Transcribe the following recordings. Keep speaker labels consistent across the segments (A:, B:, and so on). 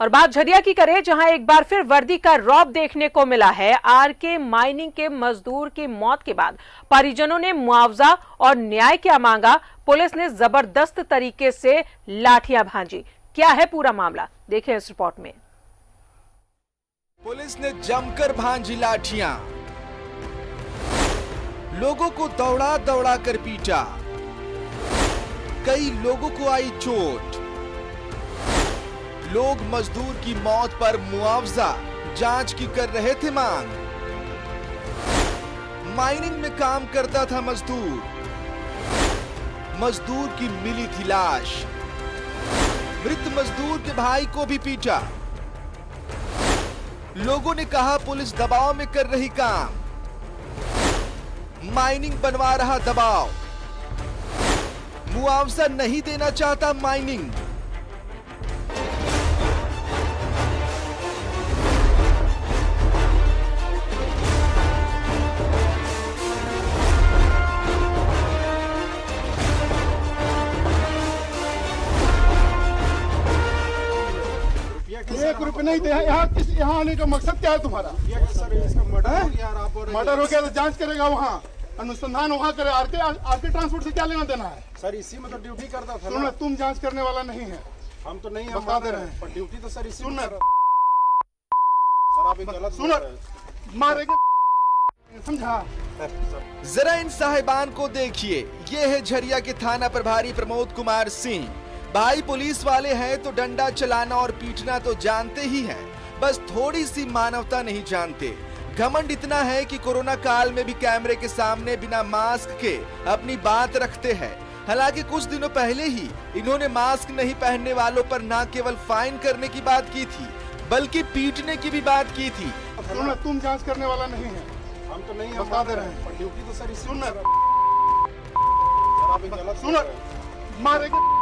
A: और बात झरिया की करें, जहां एक बार फिर वर्दी का रौब देखने को मिला है। आरके माइनिंग के मजदूर की मौत के बाद परिजनों ने मुआवजा और न्याय क्या मांगा। पुलिस ने जबरदस्त तरीके से लाठियां भांजी। क्या है पूरा मामला, देखें इस रिपोर्ट में।
B: पुलिस ने जमकर भांजी लाठियां, लोगों को दौड़ा दौड़ा कर पीटा, कई लोगों को आई चोट। लोग मजदूर की मौत पर मुआवजा, जांच की कर रहे थे मांग। माइनिंग में काम करता था मजदूर, मजदूर की मिली थी लाश। मृत मजदूर के भाई को भी पीटा। लोगों ने कहा पुलिस दबाव में कर रही काम, माइनिंग बनवा रहा दबाव, मुआवजा नहीं देना चाहता माइनिंग।
C: एक रुपये नहीं दे। यहाँ आने का मकसद क्या है तुम्हारा? मर्डर हो गया तो जांच करेगा, वहाँ अनुसंधान वहाँ करे। आरके ट्रांसपोर्ट से क्या लेना देना है?
D: सर इसी में तो ड्यूटी करता था।
C: सुन, तुम जांच करने वाला नहीं है।
D: हम तो नहीं
C: बता दे रहे हैं,
D: पर ड्यूटी तो सर इसी
C: सुन
D: में सर आप गलत
C: सुन मारेंगे, समझा?
B: जरा इन साहिबान को देखिए। ये है झरिया के थाना प्रभारी प्रमोद कुमार सिंह। भाई पुलिस वाले हैं तो डंडा चलाना और पीटना तो जानते ही हैं, बस थोड़ी सी मानवता नहीं जानते। घमंड इतना है कि कोरोना काल में भी कैमरे के सामने बिना मास्क के अपनी बात रखते हैं। हालांकि कुछ दिनों पहले ही इन्होंने मास्क नहीं पहनने वालों पर न केवल फाइन करने की बात की थी, बल्कि पीटने की भी बात की थी।
C: सुन, तुम जांच करने वाला नहीं है।
D: हम तो नहीं
C: बता दे रहे हैं,
D: पर ड्यूटी तो सर इसी
C: सुन
D: में सर आप गलत
C: सुन मारेंगे।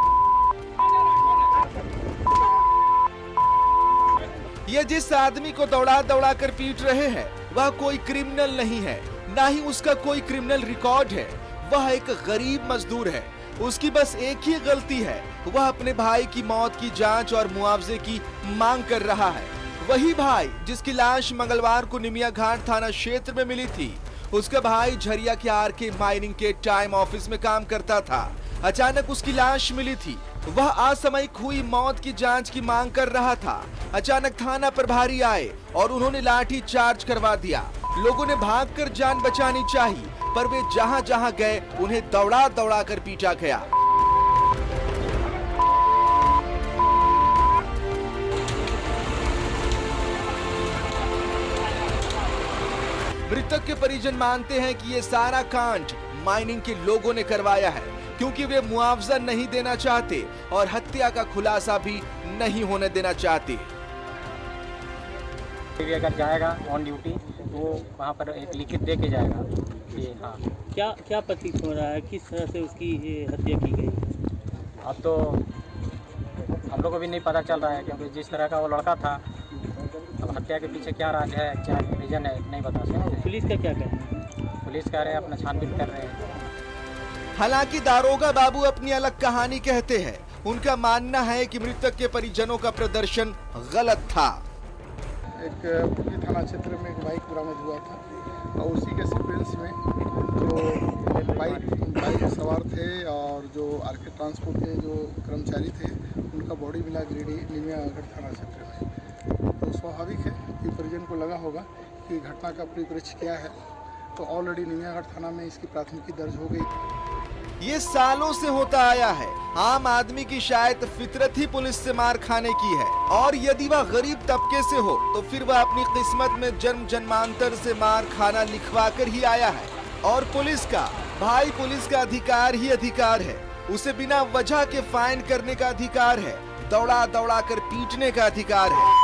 B: ये जिस आदमी को दौड़ा दौड़ा कर पीट रहे हैं वह कोई क्रिमिनल नहीं है, ना ही उसका कोई क्रिमिनल रिकॉर्ड है। वह एक गरीब मजदूर है। उसकी बस एक ही गलती है, वह अपने भाई की मौत की जांच और मुआवजे की मांग कर रहा है। वही भाई जिसकी लाश मंगलवार को निमिया घाट थाना क्षेत्र में मिली थी। उसका भाई झरिया के आरके माइनिंग के टाइम ऑफिस में काम करता था। अचानक उसकी लाश मिली थी। वह असामयिक हुई मौत की जांच की मांग कर रहा था। अचानक थाना प्रभारी आए और उन्होंने लाठी चार्ज करवा दिया। लोगों ने भागकर जान बचानी चाहिए, पर वे जहां जहां गए उन्हें दौड़ा दौड़ा कर पीटा गया। मृतक के परिजन मानते हैं कि ये सारा कांड माइनिंग के लोगों ने करवाया है, क्योंकि वे मुआवजा नहीं देना चाहते और हत्या का खुलासा भी नहीं होने देना चाहते।
E: अगर जाएगा ऑन ड्यूटी तो वो वहाँ पर एक लिखित दे के जाएगा कि हाँ।
F: क्या प्रतीत हो रहा है, किस तरह से उसकी हत्या की गई?
E: अब तो हम लोग को भी नहीं पता चल रहा है, क्योंकि जिस तरह का वो लड़का था, अब हत्या के पीछे क्या राज है, क्या रीजन है, नहीं बता सकते।
F: पुलिस का क्या कहना है?
E: पुलिस कह रहे हैं अपना छानबीन कर रहे हैं।
B: हालांकि दारोगा बाबू अपनी अलग कहानी कहते हैं। उनका मानना है कि मृतक के परिजनों का प्रदर्शन गलत था।
C: एक पुलिस थाना क्षेत्र में एक बाइक बरामद हुआ था और उसी के सीक्वेंस में जो बाइक सवार थे और जो आरके ट्रांसपोर्ट के जो कर्मचारी थे उनका बॉडी मिला गिरिडीह निमियागढ़ थाना क्षेत्र में। तो स्वाभाविक है कि परिजन को लगा होगा कि घटना का परिप्रेक्ष्य क्या है, तो ऑलरेडी निमियागढ़ थाना में इसकी प्राथमिकी दर्ज हो गई।
B: ये सालों से होता आया है। आम आदमी की शायद फितरत ही पुलिस से मार खाने की है, और यदि वह गरीब तबके से हो तो फिर वह अपनी किस्मत में जन्म जन्मांतर से मार खाना लिखवा कर ही आया है। और पुलिस का भाई, पुलिस का अधिकार ही अधिकार है। उसे बिना वजह के फाइन करने का अधिकार है, दौड़ा दौड़ा कर पीटने का अधिकार है।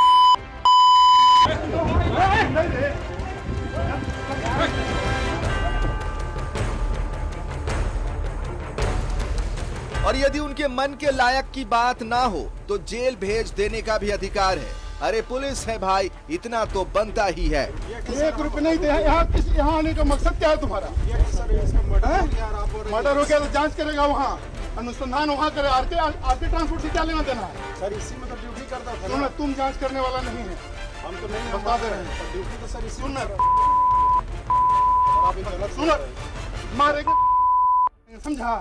B: और यदि उनके मन के लायक की बात ना हो तो जेल भेज देने का भी अधिकार है। अरे पुलिस है भाई, इतना तो बनता ही है।
C: एक रुपये नहीं दे। यहाँ आने का मकसद क्या है तुम्हारा? मर्डर हो गया तो जांच करेगा, वहाँ अनुसंधान वहाँ करे। आरके ट्रांसपोर्ट से क्या लेना देना है?
D: सर इसी में तो ड्यूटी करता था
C: सुन
D: ना।
C: तुम जांच करने वाला नहीं है,
D: हम तो नहीं
C: बता दे रहे हैं।
D: ड्यूटी तो सर इसी
C: सुन
D: में कर रहे हैं। और आप ये गलत
C: सुन
D: कर रहे हैं।
C: मारेगा, समझा।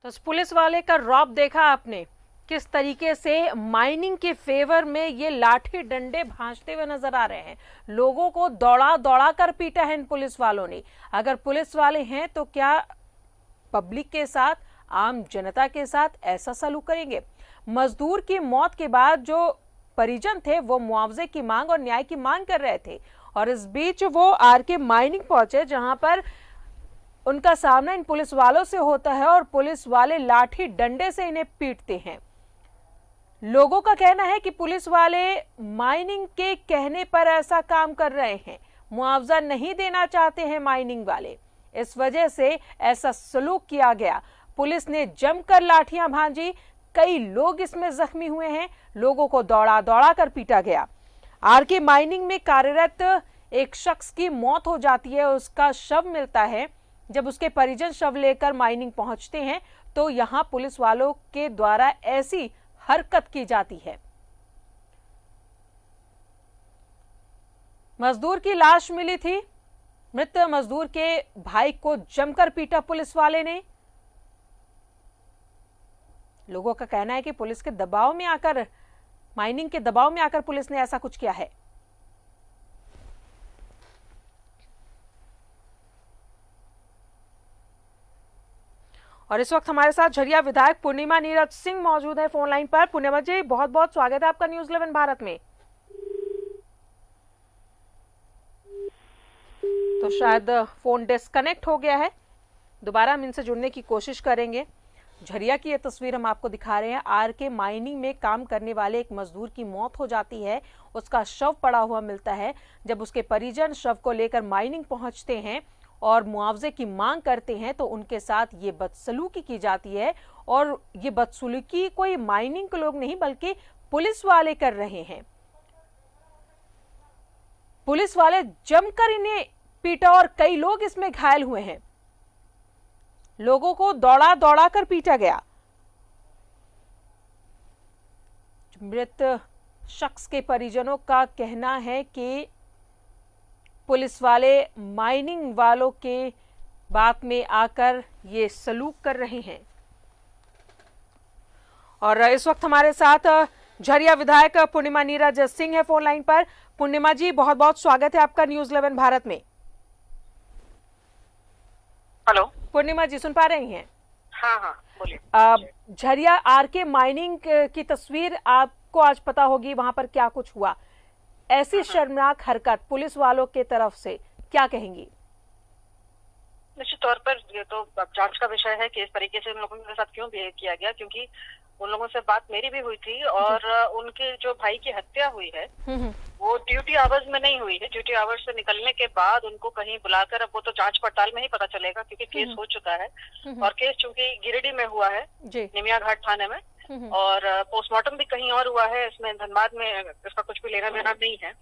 A: तो इस पुलिस वाले का रौब देखा आपने, किस तरीके से माइनिंग के फेवर में ये लाठी डंडे भांजते हुए नजर आ रहे हैं। लोगों को दौड़ा दौड़ा कर पीटा है इन पुलिस वालों ने। अगर पुलिस वाले हैं तो क्या पब्लिक के साथ, आम जनता के साथ ऐसा सलूक करेंगे? मजदूर की मौत के बाद जो परिजन थे वो मुआवजे की मांग और न्याय की मांग कर रहे थे, और इस बीच वो आरके माइनिंग पहुंचे जहां पर उनका सामना इन पुलिस वालों से होता है और पुलिस वाले लाठी डंडे से इन्हें पीटते हैं। लोगों का कहना है कि पुलिस वाले माइनिंग के कहने पर ऐसा काम कर रहे हैं, मुआवजा नहीं देना चाहते हैं माइनिंग वाले, इस वजह से ऐसा सलूक किया गया। पुलिस ने जमकर लाठियां भांजी, कई लोग इसमें जख्मी हुए हैं, लोगों को दौड़ा दौड़ा कर पीटा गया। आरके माइनिंग में कार्यरत एक शख्स की मौत हो जाती है, उसका शव मिलता है। जब उसके परिजन शव लेकर माइनिंग पहुंचते हैं तो यहां पुलिस वालों के द्वारा ऐसी हरकत की जाती है। मजदूर की लाश मिली थी, मृत मजदूर के भाई को जमकर पीटा पुलिस वाले ने। लोगों का कहना है कि पुलिस के दबाव में आकर, माइनिंग के दबाव में आकर पुलिस ने ऐसा कुछ किया है। और इस वक्त हमारे साथ झरिया विधायक पूर्णिमा नीरज सिंह मौजूद है फोन लाइन पर। पूर्णिमा जी, बहुत बहुत स्वागत है आपका न्यूज़ 11 भारत में। तो शायद फोन डिस्कनेक्ट हो गया है, दोबारा हम इनसे जुड़ने की कोशिश करेंगे। झरिया की ये तस्वीर हम आपको दिखा रहे हैं। आरके माइनिंग में काम करने वाले एक मजदूर की मौत हो जाती है, उसका शव पड़ा हुआ मिलता है। जब उसके परिजन शव को लेकर माइनिंग पहुंचते हैं और मुआवजे की मांग करते हैं तो उनके साथ ये बदसलूकी की जाती है। और ये बदसलूकी कोई माइनिंग के लोग नहीं बल्कि पुलिस वाले कर रहे हैं। पुलिस वाले जमकर इन्हें पीटा और कई लोग इसमें घायल हुए हैं। लोगों को दौड़ा दौड़ा कर पीटा गया। मृत शख्स के परिजनों का कहना है कि पुलिस वाले माइनिंग वालों के बात में आकर ये सलूक कर रहे हैं। और इस वक्त हमारे साथ झरिया विधायक पूर्णिमा नीरज सिंह है फोन लाइन पर। पूर्णिमा जी, बहुत बहुत स्वागत है आपका न्यूज़ 11 भारत में।
G: हेलो,
A: पूर्णिमा जी, सुन पा रही हैं?
G: हाँ हाँ बोलिए।
A: झरिया आरके माइनिंग की तस्वीर आपको आज पता होगी, वहां पर क्या कुछ हुआ। ऐसी शर्मनाक हरकत पुलिस वालों के तरफ से, क्या कहेंगी?
G: निश्चित तौर पर ये तो अब जांच का विषय है कि इस तरीके से उन लोगों के साथ क्यों बिहेव किया गया, क्योंकि उन लोगों से बात मेरी भी हुई थी और उनके जो भाई की हत्या हुई है वो ड्यूटी आवर्स में नहीं हुई है। ड्यूटी आवर्स से निकलने के बाद उनको कहीं बुलाकर, अब वो तो जांच पड़ताल में ही पता चलेगा क्योंकि केस हो चुका है। और केस चूंकि गिरिडीह में हुआ है, निमिया घाट थाने में, और पोस्टमार्टम भी कहीं और हुआ है, इसमें धनबाद में इसका कुछ भी लेना देना नहीं है।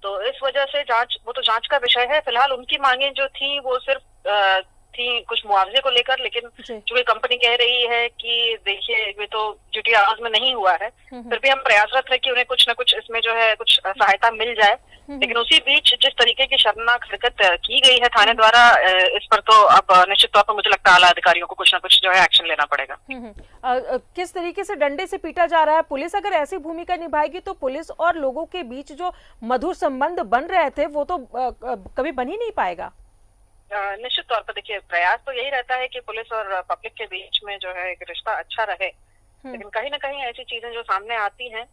G: तो इस वजह से जांच, वो तो जांच का विषय है। फिलहाल उनकी मांगे जो थी वो सिर्फ थी कुछ मुआवजे को लेकर, लेकिन चूंकि कंपनी कह रही है कि देखिए ये तो ड्यूटी आवर्स में नहीं हुआ है, फिर भी हम प्रयासरत है कि उन्हें कुछ न कुछ इसमें जो है कुछ सहायता मिल जाए। लेकिन उसी बीच जिस तरीके की शर्मनाक हरकत की गई है थाने द्वारा, इस पर तो अब निश्चित तौर पर मुझे लगता है आला अधिकारियों को कुछ न कुछ जो है एक्शन लेना पड़ेगा।
A: किस तरीके से डंडे से पीटा जा रहा है? पुलिस अगर ऐसी भूमिका निभाएगी तो पुलिस और लोगों के बीच जो मधुर संबंध बन रहे थे वो तो कभी बन ही नहीं पाएगा।
G: निश्चित तौर पर देखिए, प्रयास तो यही रहता है कि पुलिस और पब्लिक के बीच में जो है एक रिश्ता अच्छा रहे, लेकिन कहीं ना कहीं ऐसी चीजें जो सामने आती हैं,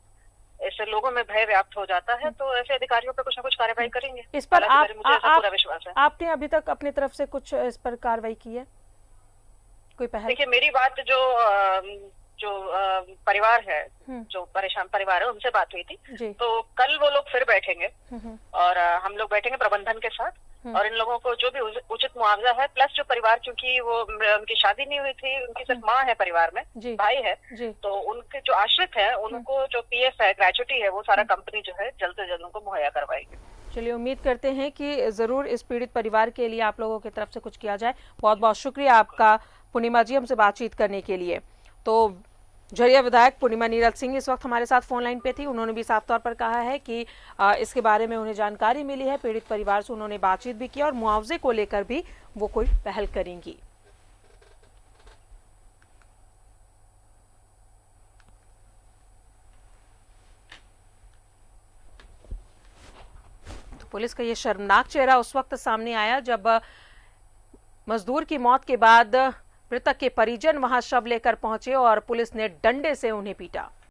G: इससे लोगों में भय व्याप्त हो जाता है, तो ऐसे अधिकारियों पर कुछ न कुछ कार्रवाई करेंगे।
A: इस पर
G: मुझे ऐसा पूरा विश्वास है।
A: आपने अभी तक अपनी तरफ से कुछ इस पर कार्रवाई की है, कोई पहल?
G: देखिए, मेरी बात जो परिवार है, जो परेशान परिवार है, उनसे बात हुई थी। तो कल वो लोग फिर बैठेंगे और हम लोग बैठेंगे प्रबंधन के साथ, और इन लोगों को जो भी उचित मुआवजा है, प्लस जो परिवार, क्योंकि वो उनकी शादी नहीं हुई थी, उनकी सिर्फ माँ है परिवार में, भाई है, तो उनके जो आश्रित है उनको जो पीएफ है, ग्रेच्युटी है, वो सारा कंपनी जो है जल्द से जल्द उनको मुहैया करवाएगी।
A: चलिए, उम्मीद करते हैं कि जरूर इस पीड़ित परिवार के लिए आप लोगों की तरफ से कुछ किया जाए। बहुत बहुत शुक्रिया आपका पूर्णिमा जी हमसे बातचीत करने के लिए। तो झरिया विधायक पूर्णिमा नीरज सिंह इस वक्त हमारे साथ फोन लाइन पे थी। उन्होंने भी साफ तौर पर कहा है कि इसके बारे में उन्हें जानकारी मिली है, पीड़ित परिवार से उन्होंने बातचीत भी की और मुआवजे को लेकर भी वो कोई पहल करेंगी। तो पुलिस का ये शर्मनाक चेहरा उस वक्त सामने आया जब मजदूर की मौत के बाद मृतक के परिजन वहां शव लेकर पहुंचे और पुलिस ने डंडे से उन्हें पीटा।